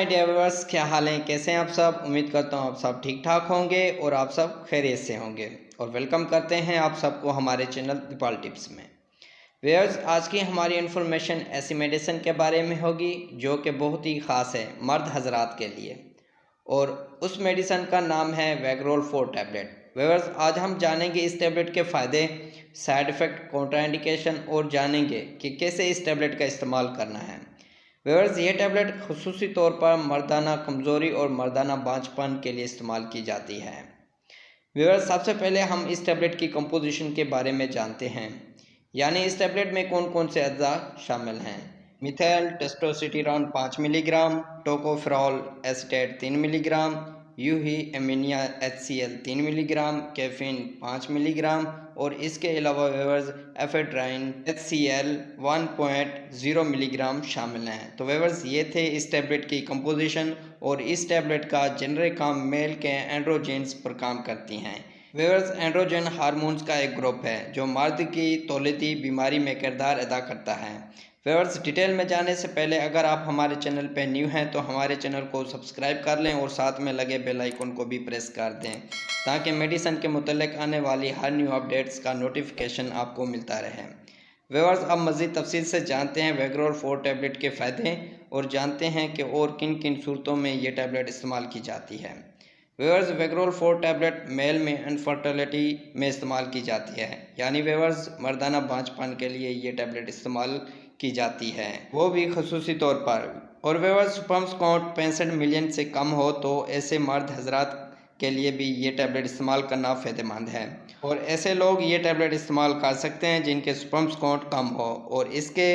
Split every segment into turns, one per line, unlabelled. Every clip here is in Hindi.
माय डियर व्यूअर्स, क्या हाल है, कैसे हैं आप सब। उम्मीद करता हूँ आप सब ठीक ठाक होंगे और आप सब खैरियत से होंगे। और वेलकम करते हैं आप सबको हमारे चैनल दीपाल टिप्स में। व्यूअर्स, आज की हमारी इन्फॉर्मेशन ऐसी मेडिसिन के बारे में होगी जो कि बहुत ही ख़ास है मर्द हजरात के लिए, और उस मेडिसिन का नाम है वेग्रोल 4 टैबलेट। व्यूअर्स, आज हम जानेंगे इस टैबलेट के फ़ायदे, साइड इफ़ेक्ट, कॉन्ट्राइंडिकेशन और जानेंगे कि कैसे इस टैबलेट का इस्तेमाल करना है। व्यूअर्स, ये टैबलेट खुसूसी तौर पर मर्दाना कमज़ोरी और मर्दाना बांझपन के लिए इस्तेमाल की जाती है। व्यूअर्स, सबसे पहले हम इस टैबलेट की कंपोजिशन के बारे में जानते हैं, यानी इस टैबलेट में कौन कौन से अज्जा शामिल हैं। Methyl testosterone 5 milligram, tocopherol acetate 3 milligram, यूही एमिनिया HCl 3 मिलीग्राम, कैफीन 5 मिलीग्राम और इसके अलावा व्यूअर्स एफेड्राइन HCl 1.0 मिलीग्राम शामिल हैं। तो व्यूअर्स, ये थे इस टैबलेट की कंपोजिशन, और इस टैबलेट का जेनरिक काम मेल के एंड्रोजेंस पर काम करती हैं। व्यूअर्स, एंड्रोजन हार्मोन्स का एक ग्रुप है जो मर्द की तौलीदी बीमारी में किरदार अदा करता है। व्यूअर्स, डिटेल में जाने से पहले अगर आप हमारे चैनल पर न्यू हैं तो हमारे चैनल को सब्सक्राइब कर लें और साथ में लगे बेल आइकन को भी प्रेस कर दें, ताकि मेडिसिन के मुतल्लिक आने वाली हर न्यू अपडेट्स का नोटिफिकेशन आपको मिलता रहे। व्यूअर्स, अब मज़ीद तफसील से जानते हैं वेग्रोल 4 टैबलेट के फ़ायदे और जानते हैं कि और किन किन सूरतों में ये टैबलेट इस्तेमाल की जाती है। व्यूअर्स, वेग्रोल 4 टैबलेट मेल में इनफर्टिलिटी में इस्तेमाल की जाती है, यानी व्यूअर्स मर्दाना बांझपन के लिए ये टैबलेट इस्तेमाल की जाती है, वो भी खसूसी तौर पर। और व्यूअर्स, स्पर्म काउंट 65 मिलियन से कम हो तो ऐसे मर्द हजरात के लिए भी ये टैबलेट इस्तेमाल करना फ़ायदेमंद है, और ऐसे लोग ये टैबलेट इस्तेमाल कर सकते हैं जिनके स्पर्म काउंट कम हो। और इसके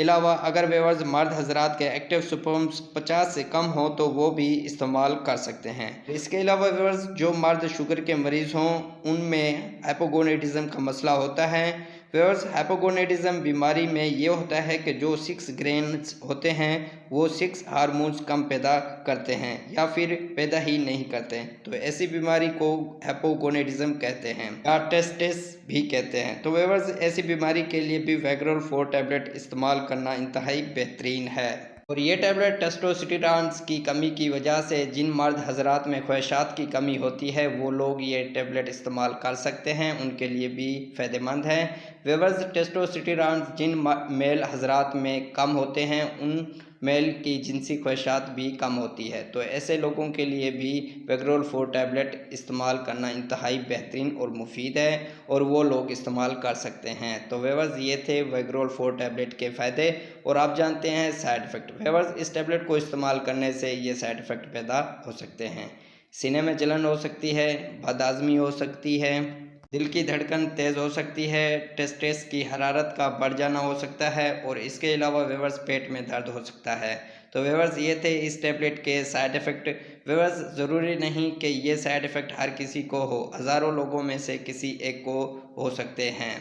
अलावा अगर व्यूअर्स मर्द हजरात के एक्टिव स्पर्म 50 से कम हो तो वो भी इस्तेमाल कर सकते हैं। इसके अलावा व्यूअर्स, जो मर्द शुगर के मरीज़ हों उनमें हाइपोगोनाडिज्म का मसला होता है। व्यूअर्स, हाइपोगोनाडिज्म बीमारी में ये होता है कि जो 6 ग्रेन्स होते हैं वो 6 हार्मोन्स कम पैदा करते हैं या फिर पैदा ही नहीं करते, तो ऐसी बीमारी को हाइपोगोनाडिज्म कहते हैं या टेस्टिस भी कहते हैं। तो व्यूअर्स, ऐसी बीमारी के लिए भी वेग्रोल 4 टैबलेट इस्तेमाल करना इंतहाई बेहतरीन है। और ये टैबलेट टेस्टोस्टेरोन की कमी की वजह से जिन मर्द हजरात में ख्वाहिशात की कमी होती है वो लोग ये टैबलेट इस्तेमाल कर सकते हैं, उनके लिए भी फ़ायदेमंद है। व्यूअर्स, टेस्टोस्टेरोन जिन मेल हजरात में कम होते हैं उन मेल की जिनसी ख्वाहिशात भी कम होती है, तो ऐसे लोगों के लिए भी वेग्रोल 4 टैबलेट इस्तेमाल करना इंतहाई बेहतरीन और मुफीद है, और वो लोग इस्तेमाल कर सकते हैं। तो व्यूअर्स, ये थे वेग्रोल 4 टैबलेट के फ़ायदे, और आप जानते हैं साइड इफ़ेक्ट। व्यूअर्स, इस टैबलेट को इस्तेमाल करने से ये साइड इफ़ेक्ट पैदा हो सकते हैं। सीने में जलन हो सकती है, बदहज़मी हो सकती है, दिल की धड़कन तेज़ हो सकती है, टेस्टिस की हरारत का बढ़ जाना हो सकता है, और इसके अलावा व्यूअर्स पेट में दर्द हो सकता है। तो व्यूअर्स, ये थे इस टैबलेट के साइड इफ़ेक्ट। व्यूअर्स, ज़रूरी नहीं कि ये साइड इफ़ेक्ट हर किसी को हो, हज़ारों लोगों में से किसी एक को हो सकते हैं।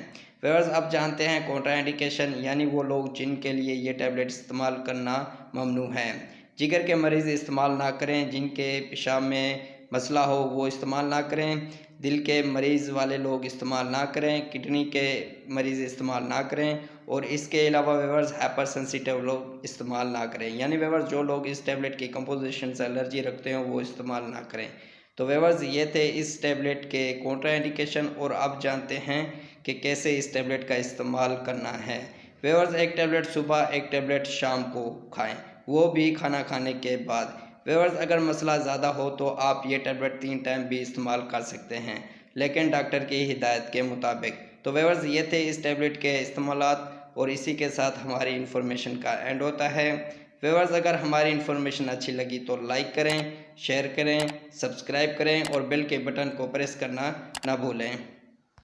व्यूअर्स, अब जानते हैं कॉन्ट्राइंडिकेशन, यानी वो लोग जिनके लिए ये टैबलेट इस्तेमाल करना ममनू है। जिगर के मरीज़ इस्तेमाल ना करें, जिनके पेशाब में मसला हो वो इस्तेमाल ना करें, दिल के मरीज़ वाले लोग इस्तेमाल ना करें, किडनी के मरीज़ इस्तेमाल ना करें, और इसके अलावा व्यूअर्स हाइपर सेंसिटिव लोग इस्तेमाल ना करें, यानी व्यूअर्स जो लोग इस टैबलेट की कंपोजिशन से एलर्जी रखते हो वो इस्तेमाल ना करें। तो व्यूअर्स, ये थे इस टैबलेट के कॉन्ट्राइंडिकेशन, और अब जानते हैं कि कैसे इस टैबलेट का इस्तेमाल करना है। व्यूअर्स, एक टैबलेट सुबह, एक टैबलेट शाम को खाएँ, वो भी खाना खाने के बाद। व्यूअर्स, अगर मसला ज़्यादा हो तो आप ये टैबलेट 3 टाइम भी इस्तेमाल कर सकते हैं, लेकिन डॉक्टर की हिदायत के मुताबिक। तो व्यूअर्स, ये थे इस टैबलेट के इस्तेमालात, और इसी के साथ हमारी इन्फॉर्मेशन का एंड होता है। व्यूअर्स, अगर हमारी इन्फॉर्मेशन अच्छी लगी तो लाइक करें, शेयर करें, सब्सक्राइब करें और बेल के बटन को प्रेस करना ना भूलें।